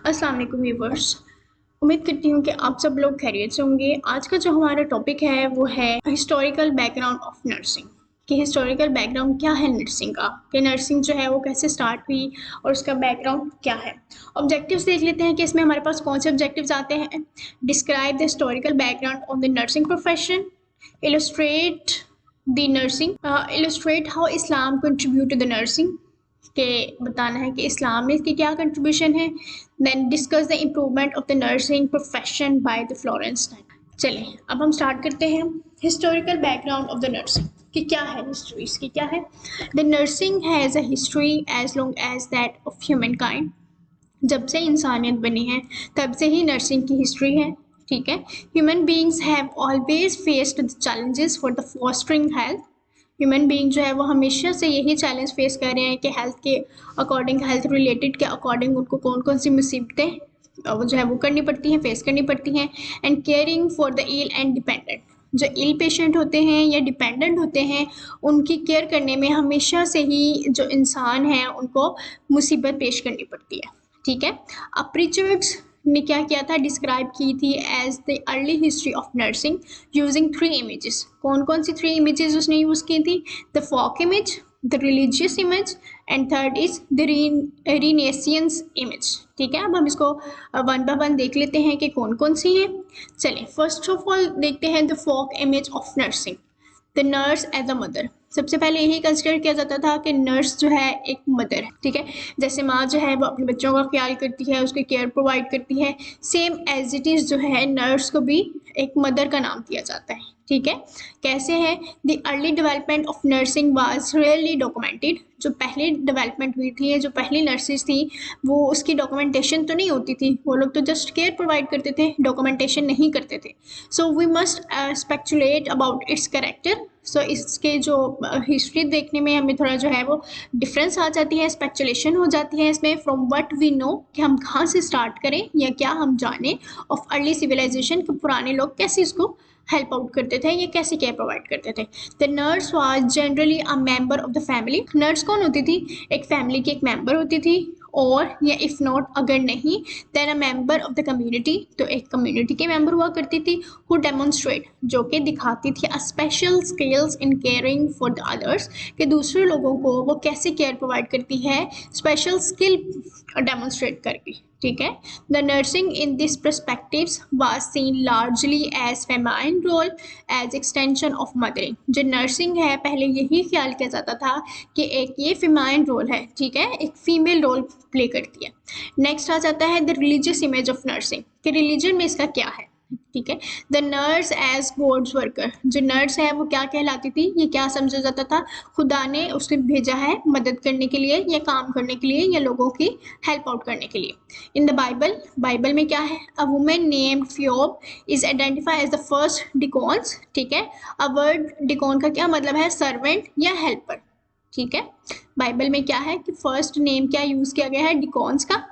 अस्सलाम वालेकुम व्यूअर्स। उम्मीद करती हूँ कि आप सब लोग खैरियत से होंगे। आज का जो हमारा टॉपिक है वो है हिस्टोरिकल बैकग्राउंड ऑफ नर्सिंग, कि हिस्टोरिकल बैकग्राउंड क्या है नर्सिंग का, कि नर्सिंग जो है वो कैसे स्टार्ट हुई और उसका बैकग्राउंड क्या है। ऑब्जेक्टिव्स देख लेते हैं कि इसमें हमारे पास कौन से ऑब्जेक्टिव्स आते हैं। Describe the historical background of the nursing profession, illustrate the nursing, illustrate how Islam contribute to the nursing, के बताना है कि इस्लाम में इसकी क्या कंट्रीब्यूशन है। Then discuss the improvement of the nursing profession by the Florence Nightingale. चलें अब हम स्टार्ट करते हैं। Historical background of the nursing कि क्या है, हिस्ट्री इसकी क्या है। The nursing has a history as long as that of human kind. जब से इंसानियत बनी है तब से ही नर्सिंग की हिस्ट्री है। ठीक है। Human beings have always faced the challenges for the fostering health. Human being जो है वो हमेशा से यही चैलेंज फेस कर रहे हैं कि हेल्थ के अकॉर्डिंग, हेल्थ रिलेटेड के अकॉर्डिंग उनको कौन कौन सी मुसीबतें जो है वो करनी पड़ती हैं, फेस करनी पड़ती हैं। And caring for the ill and dependent, जो इल पेशेंट होते हैं या डिपेंडेंट होते हैं उनकी केयर करने में हमेशा से ही जो इंसान है उनको मुसीबत पेश करनी पड़ती है। ठीक है। अब रिचर्ड्स ने क्या किया था, डिस्क्राइब की थी as the early history of nursing using 3 images. कौन कौन सी 3 इमेजेस उसने यूज़ की थी? The folk image, the religious image and third is the renaissance image. ठीक है। अब हम इसको वन बाय वन देख लेते हैं कि कौन कौन सी हैं। चलिए फर्स्ट ऑफ ऑल देखते हैं the folk image of nursing. The nurse as a mother. सबसे पहले यही कंसिडर किया जाता था कि नर्स जो है एक मदर है। ठीक है। जैसे माँ जो है वो अपने बच्चों का ख्याल करती है, उसकी केयर प्रोवाइड करती है, सेम एज इट इज़ जो है नर्स को भी एक मदर का नाम दिया जाता है। ठीक है। कैसे है? The early development of nursing was really documented. जो पहली डेवलपमेंट हुई थी, जो पहली नर्सेज थी, वो उसकी डॉक्यूमेंटेशन तो नहीं होती थी, वो लोग तो जस्ट केयर प्रोवाइड करते थे, डॉक्यूमेंटेशन नहीं करते थे। So we must speculate about its character. So इसके जो हिस्ट्री देखने में हमें थोड़ा जो है वो डिफरेंस आ जाती है, स्पेक्चुलेशन हो जाती है इसमें। फ्रॉम व्हाट वी नो, कि हम कहाँ से स्टार्ट करें या क्या हम जाने ऑफ अर्ली सिविलाइजेशन, कि पुराने लोग कैसे इसको हेल्प आउट करते थे या कैसे केयर प्रोवाइड करते थे। The nurse was generally a member of the family. Nurse कौन होती थी? एक फैमिली की एक मेंबर होती थी, और या इफ़ नॉट अगर नहीं then a member of the community, तो एक कम्युनिटी के मेंबर हुआ करती थी। हु डेमोन्स्ट्रेट, जो कि दिखाती थी a special skills in caring for the others, कि दूसरे लोगों को वो कैसे केयर प्रोवाइड करती है, स्पेशल स्किल डेमोन्स्ट्रेट करके। ठीक है। The nursing in this perspectives was seen largely as feminine role as extension of mothering. जो नर्सिंग है पहले यही ख्याल किया जाता था कि एक ये फेमाइन रोल है। ठीक है। एक फीमेल रोल प्ले करती है। नेक्स्ट आ जाता है the religious image of nursing, कि रिलीजन में इसका क्या है। ठीक है। The nurse as God's worker, जो नर्स है वो क्या कहलाती थी, ये क्या समझा जाता था, खुदा ने उसे भेजा है मदद करने के लिए या काम करने के लिए या लोगों की हेल्प आउट करने के लिए। इन द बाइबल, बाइबल में क्या है, a woman named Phoebe is identified as the first deacons. ठीक है। अ वर्ड डिकॉन का क्या मतलब है, सर्वेंट या हेल्पर। ठीक है। बाइबल में क्या है कि फर्स्ट नेम क्या यूज़ किया गया है, डिकॉन्स का।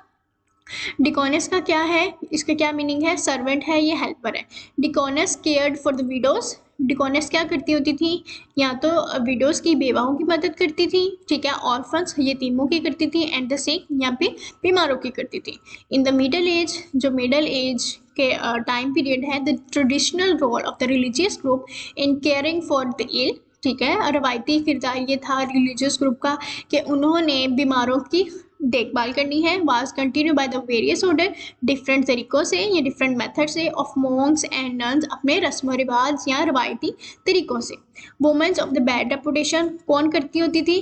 डिकॉनस का क्या है, इसका क्या मीनिंग है, सर्वेंट है ये हेल्पर है। डिकॉनस केयर्ड फॉर द विडोज। डिकॉनस क्या करती होती थी, या तो विडोज की बेवाओं की मदद करती थी। ठीक है। ऑर्फन्स यतीमों की करती थी, एंड द सिक या फिर बीमारों की करती थी। इन द मिडल एज, जो मिडल एज के टाइम पीरियड है, the traditional role of the religious group in caring for the ill. ठीक है। रवायती किरदार ये था रिलीजियस ग्रुप का कि उन्होंने बीमारों की देखभाल करनी है। Was continue by the various order, different तरीक़ों से या डिफरेंट मेथड से ऑफ मॉन्क्स एंड नन्स, अपने रस्म व रिवाज या रवायती तरीक़ों से। Women's of the bad reputation, कौन करती होती थी,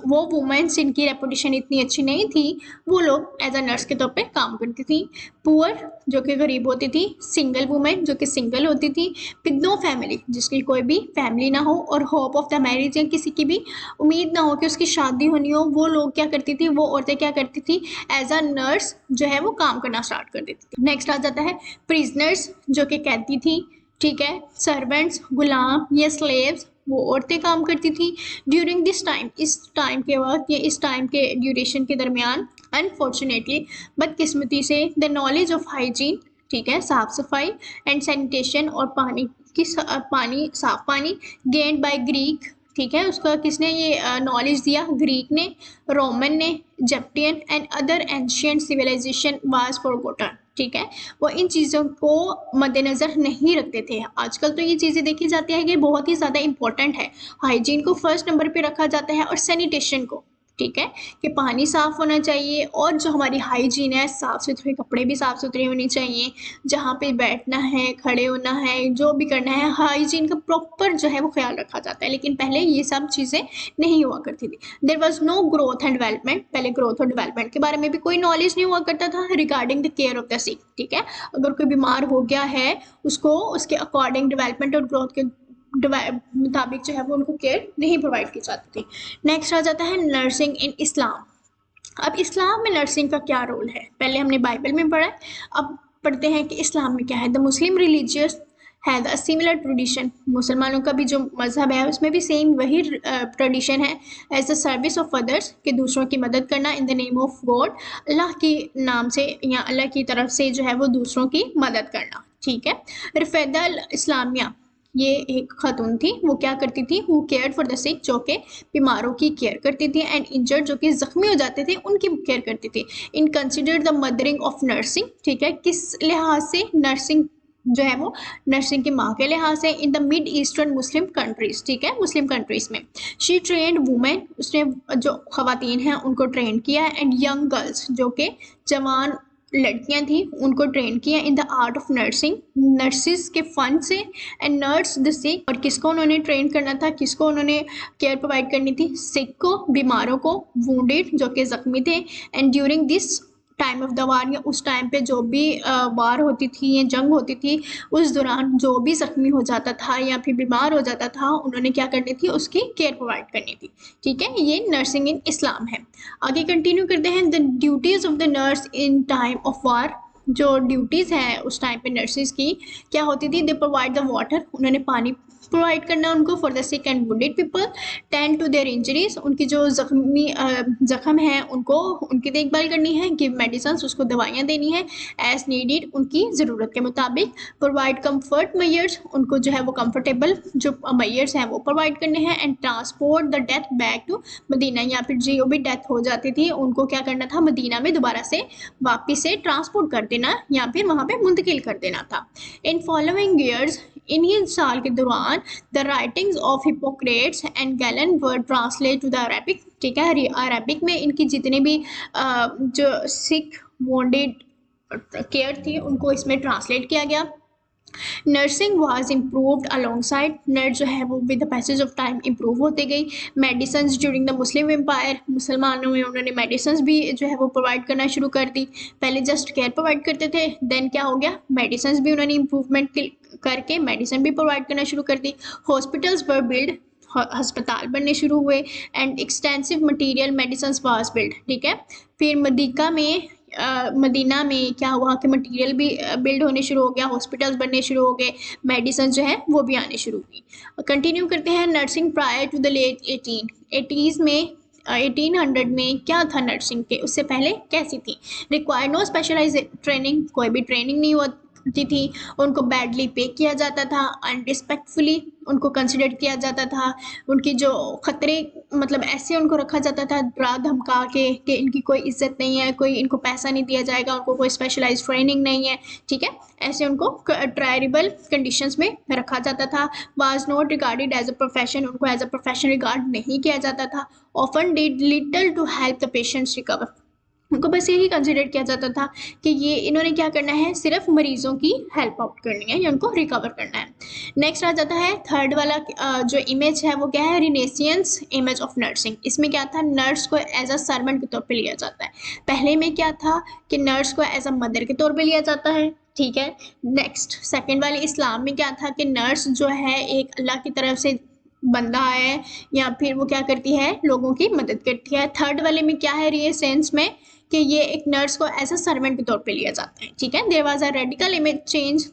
वो वुमेंस जिनकी रेपुटेशन इतनी अच्छी नहीं थी वो लोग एज अ नर्स के तौर पे काम करती थी। पुअर, जो कि गरीब होती थी। सिंगल वुमेन, जो कि सिंगल होती थी। विद नो फैमिली, जिसकी कोई भी फैमिली ना हो और होप ऑफ द मैरिज, या किसी की भी उम्मीद ना हो कि उसकी शादी होनी हो, वो लोग क्या करती थी, वो औरतें क्या करती थी, एज अ नर्स जो है वो काम करना स्टार्ट कर देती थी। नेक्स्ट आ जाता है प्रिजनर्स, जो कि कैदी थी। ठीक है। सर्वेंट्स, गुलाम या स्लेव्स, वो औरतें काम करती थी। ड्यूरिंग दिस टाइम, इस टाइम के वक्त या इस टाइम के ड्यूरेशन के दरमियान, अनफॉर्चुनेटली, बदकिस्मती से, द नॉलेज ऑफ हाइजीन, ठीक है, साफ सफाई, एंड सैनिटेशन, और पानी साफ पानी गेन्ड बाय ग्रीक, ठीक है, उसका किसने ये नॉलेज दिया? ग्रीक ने, रोमन ने, Egyptian and other ancient civilization was forgotten. ठीक है, वो इन चीज़ों को मद्देनज़र नहीं रखते थे। आजकल तो ये चीज़ें देखी जाती है कि बहुत ही ज़्यादा इंपॉर्टेंट है। हाइजीन को फर्स्ट नंबर पे रखा जाता है और सैनिटेशन को, ठीक है, कि पानी साफ़ होना चाहिए और जो हमारी हाइजीन है, साफ़ सुथरे कपड़े भी साफ़ सुथरे होने चाहिए, जहाँ पे बैठना है, खड़े होना है, जो भी करना है, हाइजीन का प्रॉपर जो है वो ख्याल रखा जाता है। लेकिन पहले ये सब चीज़ें नहीं हुआ करती थी। There was no growth and development, पहले ग्रोथ और डेवलपमेंट के बारे में भी कोई नॉलेज नहीं हुआ करता था regarding the care of the sick. ठीक है, अगर कोई बीमार हो गया है, उसको उसके अकॉर्डिंग डेवलपमेंट और ग्रोथ के मुताबिक जो है वो उनको केयर नहीं प्रोवाइड की जाती थी। नेक्स्ट आ जाता है नर्सिंग इन इस्लाम। अब इस्लाम में नर्सिंग का क्या रोल है? पहले हमने बाइबल में पढ़ा है, अब पढ़ते हैं कि इस्लाम में क्या है। The Muslim religious has a similar tradition, मुसलमानों का भी जो मज़हब है उसमें भी सेम वही ट्रेडिशन है। As a service of others, कि दूसरों की मदद करना, in the name of God, Allah के नाम से या अल्लाह की तरफ से जो है वो दूसरों की मदद करना। ठीक है, रफ़ेदा इस्लामिया, ये एक खातून थी, वो क्या करती थी? वो केयर फॉर द सिक, जो कि बीमारों की केयर करती थी, एंड इंजर्ड, जो कि ज़ख्मी हो जाते थे, उनकी केयर करती थी। In considered the mothering of nursing. ठीक है, किस लिहाज से? नर्सिंग जो है वो नर्सिंग की माँ के लिहाज से, in the mid eastern Muslim countries. ठीक है, मुस्लिम कंट्रीज में शी ट्रेंड वुमेन, उसने जो खवातीन हैं उनको ट्रेन किया, एंड यंग गर्ल्स, जो कि जवान लड़कियां थी, उनको ट्रेन किया in the art of nursing, nurses के फंड से, एंड नर्स द सिक, और किसको उन्होंने ट्रेन करना था, किसको उन्होंने केयर प्रोवाइड करनी थी? सिक को, बीमारों को, वुंडेड जो कि ज़ख्मी थे, and during this time of the war, या उस टाइम पे जो भी वार होती थी या जंग होती थी, उस दौरान जो भी ज़ख्मी हो जाता था या फिर बीमार हो जाता था, उन्होंने क्या करनी थी? उसकी केयर प्रोवाइड करनी थी। ठीक है, ये नर्सिंग इन इस्लाम है। आगे कंटिन्यू करते हैं। The duties of the nurse in time of war, जो ड्यूटीज़ हैं उस टाइम पे नर्सिस की क्या होती थी? दे प्रोवाइड द वाटर, उन्होंने पानी प्रोवाइड करना उनको, for the sick and wounded people, tend to their injuries, उनकी जो ज़ख्म हैं उनको उनकी देखभाल करनी है, गिव मेडिसिन, उसको दवाइयाँ देनी है, एज नीडेड, उनकी ज़रूरत के मुताबिक, प्रोवाइड कम्फर्ट मैयर्स, उनको जो है वो कम्फर्टेबल जो मैयर्स हैं वो प्रोवाइड करने हैं, and transport the death back to Medina, या फिर जो भी डेथ हो जाती थी उनको क्या करना था? मदीना में दोबारा से वापस से ट्रांसपोर्ट कर देना या फिर वहाँ पे मुंतकिल कर देना था। इन फॉलोइंग ईयर्स, इन्हीं साल के दौरान, the writings of Hippocrates and Galen were translate to the Arabic. ठीक है, अरेबिक में इनकी जितने भी जो सिक वॉन्डेड केयर थी उनको इसमें ट्रांसलेट किया गया। Nursing was improved alongside, nurse जो है वो with the passage of time improve होती गई। Medicine during the Muslim empire, मुसलमानों में उन्होंने मेडिसिन भी जो है वो प्रोवाइड करना शुरू कर दी। पहले जस्ट केयर प्रोवाइड करते थे, देन क्या हो गया? मेडिसिन भी उन्होंने इम्प्रूवमेंट करके मेडिसिन भी प्रोवाइड करना शुरू कर दी। हॉस्पिटल्स वर बिल्ड, अस्पताल बनने शुरू हुए, and extensive material medicine was build. ठीक है, फिर मदीना में क्या हुआ कि मटेरियल भी बिल्ड होने शुरू हो गया, हॉस्पिटल्स बनने शुरू हो गए, मेडिसिन जो है वो भी आने शुरू हुई। कंटिन्यू करते हैं। Nursing prior to the late 1880s में, 1800 में क्या था नर्सिंग के? उससे पहले कैसी थी? रिक्वायर नो स्पेशलाइज ट्रेनिंग, कोई भी ट्रेनिंग नहीं होती थी, उनको बैडली पे किया जाता था, अनरिस्पेक्टफुली उनको कंसिडर किया जाता था, उनकी जो खतरे मतलब ऐसे उनको रखा जाता था डरा धमका के कि इनकी कोई इज्जत नहीं है, कोई इनको पैसा नहीं दिया जाएगा, उनको कोई स्पेशलाइज ट्रेनिंग नहीं है। ठीक है, ऐसे उनको ट्रायरेबल कंडीशंस में रखा जाता था। Was not regarded as a profession, उनको एज अ प्रोफेशन रिगार्ड नहीं किया जाता था। Often did little to help the patients recover, उनको बस यही कंसिडर किया जाता था कि ये इन्होंने क्या करना है? सिर्फ मरीजों की हेल्प आउट करनी है या उनको रिकवर करना है। नेक्स्ट आ जाता है थर्ड वाला जो इमेज है वो क्या है? रिनेसियंस इमेज ऑफ नर्सिंग। इसमें क्या था? नर्स को एज अ सर्वेंट के तौर पे लिया जाता है। पहले में क्या था कि नर्स को एज अ मदर के तौर पे लिया जाता है। ठीक है, नेक्स्ट सेकेंड वाले इस्लाम में क्या था कि नर्स जो है एक अल्लाह की तरफ से बंदा है या फिर वो क्या करती है? लोगों की मदद करती है। थर्ड वाले में क्या है? रिनेसेंस में कि ये एक नर्स को एज अ सर्वेंट के तौर पे लिया जाता है। ठीक है, there was a radical image change,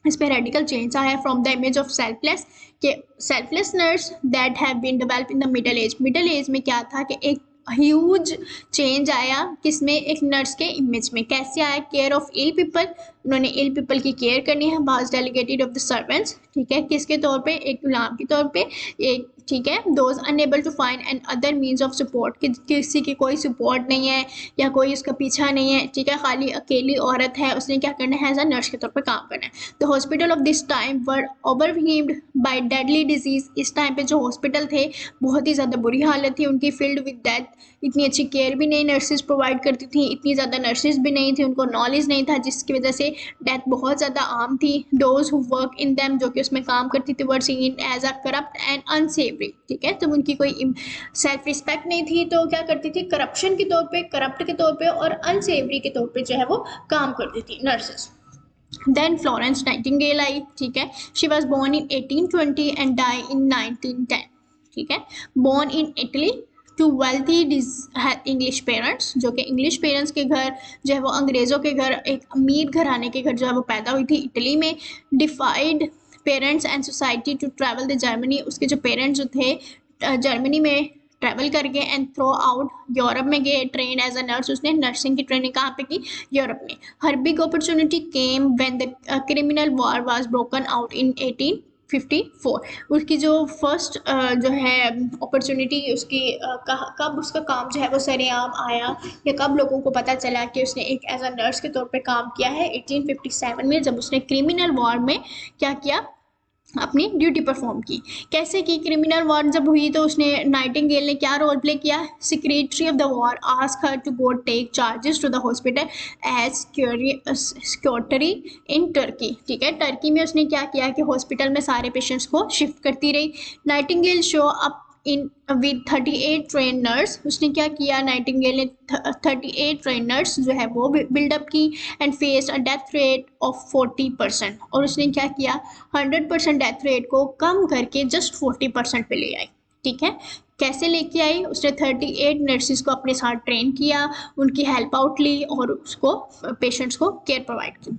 इस पे रेडिकल चेंज आया from the image of selfless, कि selfless nurse that have been develop in the middle age. Middle age में क्या था कि एक ह्यूज चेंज आया किसमें? एक नर्स के इमेज में। कैसे आया? केयर ऑफ इल पीपल, उन्होंने इल पीपल की केयर करनी है। Was delegated of the servants, ठीक है, किसके तौर पे? एक गुलाम के तौर पे, एक ठीक है, those unable to find and other means of support, कि किसी की कोई सपोर्ट नहीं है या कोई उसका पीछा नहीं है, ठीक है, खाली अकेली औरत है, उसने क्या करना है, एज अ नर्स के तौर पर काम करना है। The hospital of this time were overwhelmed bye deadly disease, इस टाइम पे जो हॉस्पिटल थे बहुत ही ज़्यादा बुरी हालत थी उनकी, फील्ड विद डेथ, इतनी अच्छी केयर भी नहीं नर्सेज प्रोवाइड करती थी, इतनी ज़्यादा नर्सेज भी नहीं थी, उनको नॉलेज नहीं था, जिसकी वजह से डेथ बहुत ज़्यादा आम थी। Those who work in them, जो कि उसमें काम करती थी, were seen as a corrupt and unsavoury, ठीक है, तो उनकी कोई सेल्फ रिस्पेक्ट नहीं थी, तो क्या करती थी, करप्शन के तौर पे, करप्ट के तौर पे और अनसेवरी के तौर पे जो है वो काम करती थी नर्सेज। देन फ्लोरेंस नाइटिंगेल आई, ठीक है, she was born in 1820 and die in 1910, ठीक है, born in Italy to wealthy English parents, जो कि इंग्लिश पेरेंट्स के घर जो है वो अंग्रेज़ों के घर, एक अमीर घराने के घर जो है वो पैदा हुई थी इटली में। Defied parents and society to travel the Germany, उसके जो पेरेंट्स जो थे जर्मनी में ट्रैवल कर गए एंड थ्रो आउट यूरोप में गए, ट्रेन एज अ नर्स, उसने नर्सिंग की ट्रेनिंग कहाँ पे की, यूरोप में। Her big opportunity came when the criminal war was broken out in 1854, उसकी जो फर्स्ट जो है अपॉर्चुनिटी उसकी कब उसका काम जो है वो सरेआम आया या कब लोगों को पता चला कि उसने एक एज अ नर्स के तौर पे काम किया है, 1857 में, जब उसने क्रिमिनल वॉर में क्या किया, अपनी ड्यूटी परफॉर्म की। कैसे की, क्रिमिनल वॉर जब हुई तो उसने, नाइटिंगेल ने क्या रोल प्ले किया, secretary of the war ask her to go take charges to the hospital as security in Turkey, ठीक है, टर्की में उसने क्या किया कि हॉस्पिटल में सारे पेशेंट्स को शिफ्ट करती रही। Nightingale show up in with 38 train nurse, उसने क्या किया, नाइटिंगेल ने 38 ट्रेन नर्स जो है वो बिल्डअप की and faced a death rate of 40%, और उसने क्या किया, 100% डेथ रेट को कम करके जस्ट 40% पे ले आई, ठीक है। कैसे लेके आई, उसने 38 नर्सिस को अपने साथ ट्रेन किया, उनकी हेल्प आउट ली और उसको पेशेंट्स को केयर प्रोवाइड की।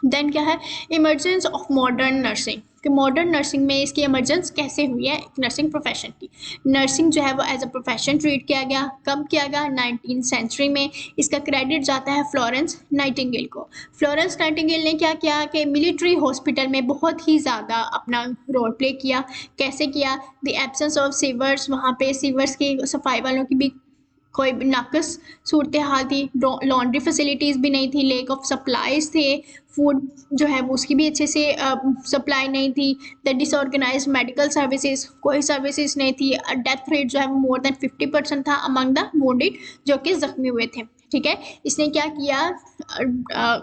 देन क्या है, इमरजेंस ऑफ मॉडर्न नर्सिंग, कि मॉडर्न नर्सिंग में इसकी इमरजेंस कैसे हुई है, एक नर्सिंग प्रोफेशन की। नर्सिंग जो है वो एज अ प्रोफेशन ट्रीट किया गया, कब किया गया, 19th सेंचुरी में। इसका क्रेडिट जाता है फ्लोरेंस नाइटिंगेल को। फ्लोरेंस नाइटिंगेल ने क्या किया कि मिलिट्री हॉस्पिटल में बहुत ही ज़्यादा अपना रोल प्ले किया। कैसे किया, द एब्सेंस ऑफ सीवर्स, वहाँ पे सीवर्स की सफाई वालों की भी कोई नाकस सूरत हाल थी, लॉन्ड्री फैसिलिटीज़ भी नहीं थी, लेक ऑफ सप्लाईज थे, फूड जो है वो उसकी भी अच्छे से सप्लाई नहीं थी, द डिसऑर्गेनाइज मेडिकल सर्विसेज, कोई सर्विसेज नहीं थी, डेथ रेट जो है वो मोर देन 50% था अमंग द वुंडेड जो कि जख्मी हुए थे, ठीक है। इसने क्या किया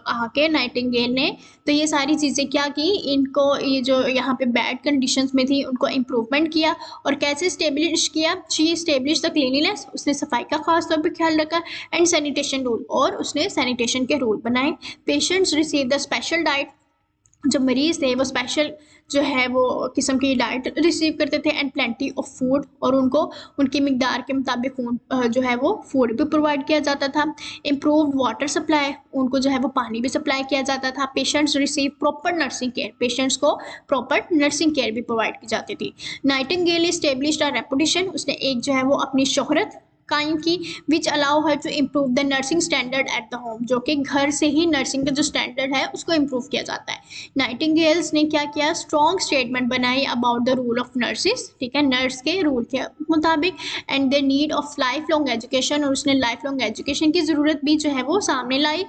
आके नाइटिंगेल ने, तो ये सारी चीज़ें क्या की, इनको ये जो यहाँ पे बैड कंडीशंस में थी उनको इम्प्रूवमेंट किया। और कैसे स्टेब्लिश किया, शी स्टेब्लिश द क्लीनिनेस, उसने सफाई का खास तौर पे ख्याल रखा, एंड सैनिटेशन रूल, और उसने सैनिटेशन के रूल बनाए। Patients receive the special diet, जो मरीज़ थे वो स्पेशल जो है वो किस्म की डाइट रिसीव करते थे, एंड प्लेंटी ऑफ फूड, और उनको उनकी मिकदार के मुताबिक जो है वो फूड भी प्रोवाइड किया जाता था। इम्प्रूव्ड वाटर सप्लाई, उनको जो है वो पानी भी सप्लाई किया जाता था। Patients receive proper nursing care, patients को प्रॉपर नर्सिंग केयर भी प्रोवाइड की जाती थी। नाइटिंगेल इस्टेब्लिश्ड अ रेपुटेशन, उसने एक जो है वो अपनी शोहरत कायम की, which allow her to improve the nursing standard at the home, जो कि घर से ही नर्सिंग का जो स्टैंडर्ड है उसको इम्प्रूव किया जाता है। नाइटिंगेल्स ने क्या किया, स्ट्रॉन्ग स्टेटमेंट बनाई about the rule of nurses, ठीक है, नर्स के रूल के मुताबिक, and the need of life long education, और उसने लाइफ लॉन्ग एजुकेशन की ज़रूरत भी जो है वो सामने लाई।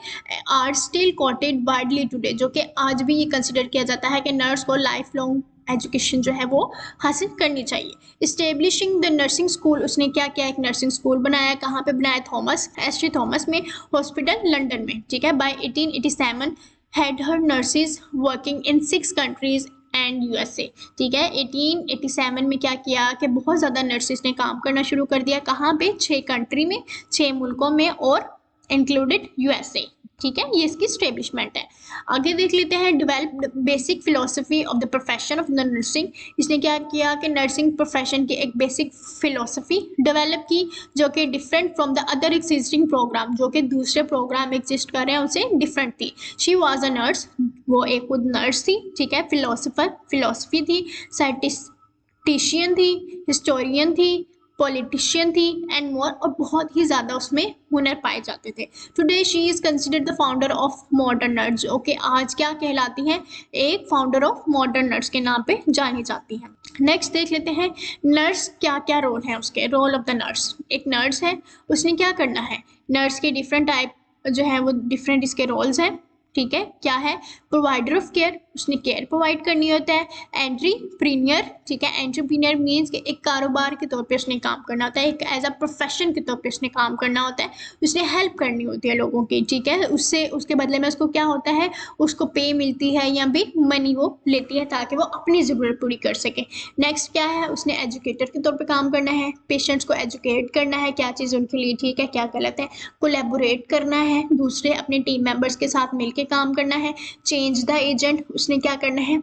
Are still quoted widely today, जो कि आज भी ये कंसिडर किया जाता है कि नर्स को लाइफ लॉन्ग एजुकेशन जो है वो हासिल करनी चाहिए। इस्टेब्लिशिंग द नर्सिंग स्कूल, उसने क्या किया, एक नर्सिंग स्कूल बनाया, कहाँ पे बनाया, थॉमस एसटी थॉमस में हॉस्पिटल लंदन में, ठीक है। By 1887 had her nurses working in 6 countries and USA, ठीक है। 1887 में क्या किया कि बहुत ज़्यादा नर्सिस ने काम करना शुरू कर दिया, कहाँ पे, 6 कंट्री में, 6 मुल्कों में, और इंक्लूडेड यूएसए, ठीक है। ये इसकी स्टेब्लिशमेंट है। आगे देख लेते हैं, developed basic philosophy of the profession of the nursing, इसने क्या किया कि नर्सिंग प्रोफेशन की एक बेसिक फिलोसफी डेवलप की, जो कि different from the other existing program, जो कि दूसरे प्रोग्राम एग्जिस्ट कर रहे हैं उनसे डिफरेंट थी। शी वाज अ नर्स, वो एक खुद नर्स थी, ठीक है, फिलोसफर, फिलोसफी थी, साइंटिस्टिशियन थी, हिस्टोरियन थी, पॉलिटिशियन थी एंड मोर, और बहुत ही ज़्यादा उसमें हुनर पाए जाते थे। Today she is considered the founder of modern nurse. Okay, आज क्या कहलाती हैं? एक फाउंडर ऑफ मॉडर्न नर्स के नाम पे जानी जाती हैं। नेक्स्ट देख लेते हैं नर्स क्या क्या रोल है उसके। रोल ऑफ द नर्स, एक नर्स है, उसने क्या करना है? नर्स के डिफरेंट टाइप जो है वो डिफरेंट इसके रोल्स हैं, ठीक है। क्या है? प्रोवाइडर ऑफ केयर, उसने केयर प्रोवाइड करनी होता है। एंट्रीप्रीनियर, ठीक है, एंट्रीप्रीनियर मीन्स कि एक कारोबार के तौर पे उसने काम करना होता है, एक एज अ प्रोफेशन के तौर पे उसने काम करना होता है, उसने हेल्प करनी होती है लोगों की, ठीक है। उससे उसके बदले में उसको क्या होता है? उसको पे मिलती है या भी मनी वो लेती है ताकि वो अपनी ज़रूरत पूरी कर सके। नेक्स्ट क्या है? उसने एजुकेटर के तौर पे काम करना है, पेशेंट्स को एजुकेट करना है, क्या चीज़ उनके लिए ठीक है क्या गलत है, कोलैबोरेट करना है, दूसरे अपने टीम मेंबर्स के साथ मिलकर काम करना है। चेंज द एजेंट, उसने क्या करना है?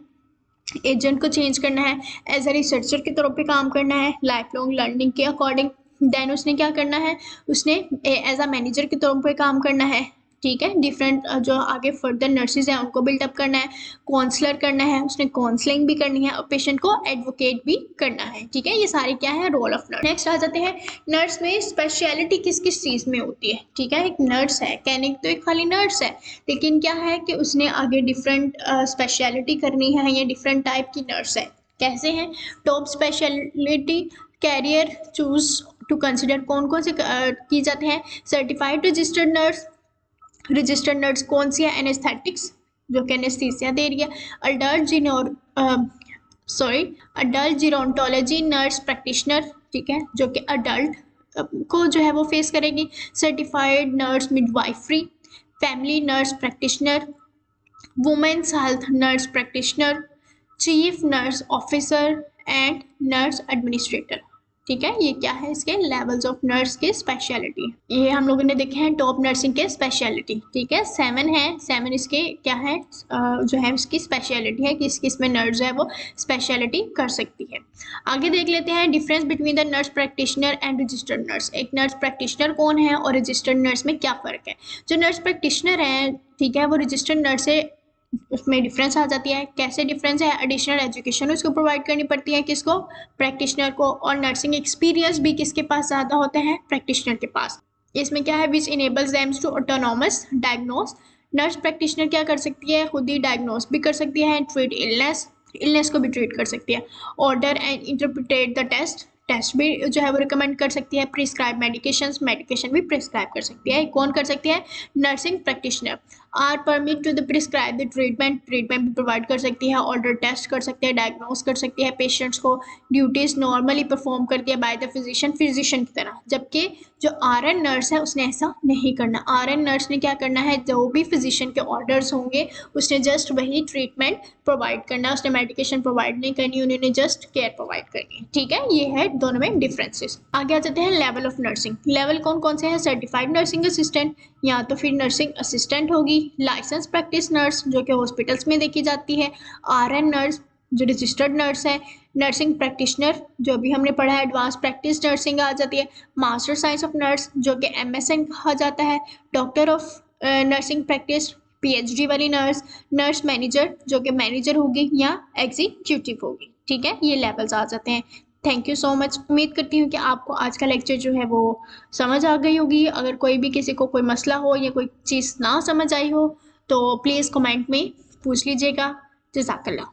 एजेंट को चेंज करना है। एज अ रिसर्चर के तौर पे काम करना है, लाइफ लॉन्ग लर्निंग के अकॉर्डिंग। देन उसने क्या करना है? उसने एज अ मैनेजर के तौर पे काम करना है, ठीक है। डिफरेंट जो आगे फर्दर नर्सेज हैं उनको बिल्डअप करना है, काउंसलर करना है, उसने काउंसलिंग भी करनी है और पेशेंट को एडवोकेट भी करना है, ठीक है। ये सारे क्या है? Role of nurse. नेक्स्ट आ जाते हैं नर्स में स्पेशलिटी किस किस चीज़ में होती है, ठीक है। एक नर्स है, कहने तो एक खाली नर्स है, लेकिन क्या है कि उसने आगे डिफरेंट स्पेशलिटी करनी है, या डिफरेंट टाइप की नर्स है। कैसे हैं? Top specialty career choose to consider, कौन कौन से की जाते हैं? Certified registered nurse, registered nurse कौन सी है? एनेस्थेटिक्स, जो कि एनेस्थीसिया दे रही है। अडल्ट जीरोंटोलॉजी नर्स प्रैक्टिशनर, ठीक है, जो कि अडल्ट को जो है वो फेस करेगी। Certified nurse midwifery, family nurse practitioner, women's health nurse practitioner, chief nurse officer and nurse administrator, ठीक है। ये क्या है? इसके लेवल्स ऑफ नर्स के स्पेशलिटी, ये हम लोगों ने देखे हैं टॉप नर्सिंग के स्पेशलिटी, ठीक है। 7 है, 7 इसके क्या है जो है इसकी स्पेशलिटी है, किस किस में नर्स है वो स्पेशलिटी कर सकती है। आगे देख लेते हैं difference between the nurse practitioner and registered nurse. एक नर्स प्रैक्टिशनर कौन है और रजिस्टर्ड नर्स में क्या फ़र्क है? जो नर्स प्रैक्टिशनर है, ठीक है, वो रजिस्टर्ड नर्स से उसमें डिफरेंस आ जाती है। कैसे डिफरेंस है? एडिशनल एजुकेशन उसको प्रोवाइड करनी पड़ती है, किसको? प्रैक्टिशनर को। और नर्सिंग एक्सपीरियंस भी किसके पास ज़्यादा होते हैं? प्रैक्टिशनर के पास। इसमें क्या है? Which enables them to autonomous diagnose, nurse practitioner क्या कर सकती है? खुद ही डायग्नोस भी कर सकती है, ट्रीट इलनेस को भी ट्रीट कर सकती है। Order and interpret the test भी जो है वो रिकमेंड कर सकती है। प्रिस्क्राइब मेडिकेशन भी प्रिस्क्राइब कर सकती है। कौन कर सकती है? Nursing practitioner. Are permit to the prescribe the treatment भी प्रोवाइड कर सकती है। ऑर्डर टेस्ट कर सकते हैं, डायग्नोस कर सकती है पेशेंट्स को। ड्यूटीज़ नॉर्मली परफॉर्म करती है बाय द फिजिशियन की तरह, जबकि जो RN नर्स है उसने ऐसा नहीं करना। RN नर्स ने क्या करना है? जो भी फिजिशियन के ऑर्डर्स होंगे उसने जस्ट वही ट्रीटमेंट प्रोवाइड करना, उसने मेडिकेशन प्रोवाइड नहीं करनी, उन्होंने जस्ट केयर प्रोवाइड करनी है, ठीक है। ये है दोनों में डिफरेंसेस। आगे आ जाते हैं लेवल ऑफ नर्सिंग। लेवल कौन कौन से हैं? सर्टिफाइड नर्सिंग असिस्टेंट, या तो फिर नर्सिंग असिस्टेंट होगी। लाइसेंस प्रैक्टिस नर्स, जो कि हॉस्पिटल्स में देखी जाती है। RN नर्स, जो रजिस्टर्ड नर्स है। नर्सिंग प्रैक्टिशनर, जो अभी हमने पढ़ा है एडवांस प्रैक्टिस नर्सिंग आ जाती है। मास्टर साइंस ऑफ नर्स, जो कि MSN कहा जाता है। Doctor of nursing practice, PhD वाली नर्स। नर्स मैनेजर, जो कि मैनेजर होगी या एग्जीक्यूटिव होगी, ठीक है। ये लेवल्स आ जाते हैं। Thank you so much. उम्मीद करती हूँ कि आपको आज का लेक्चर जो है वो समझ आ गई होगी। अगर कोई भी किसी को कोई मसला हो या कोई चीज़ ना समझ आई हो तो प्लीज़ कमेंट में पूछ लीजिएगा। जज़ाकल्लाह।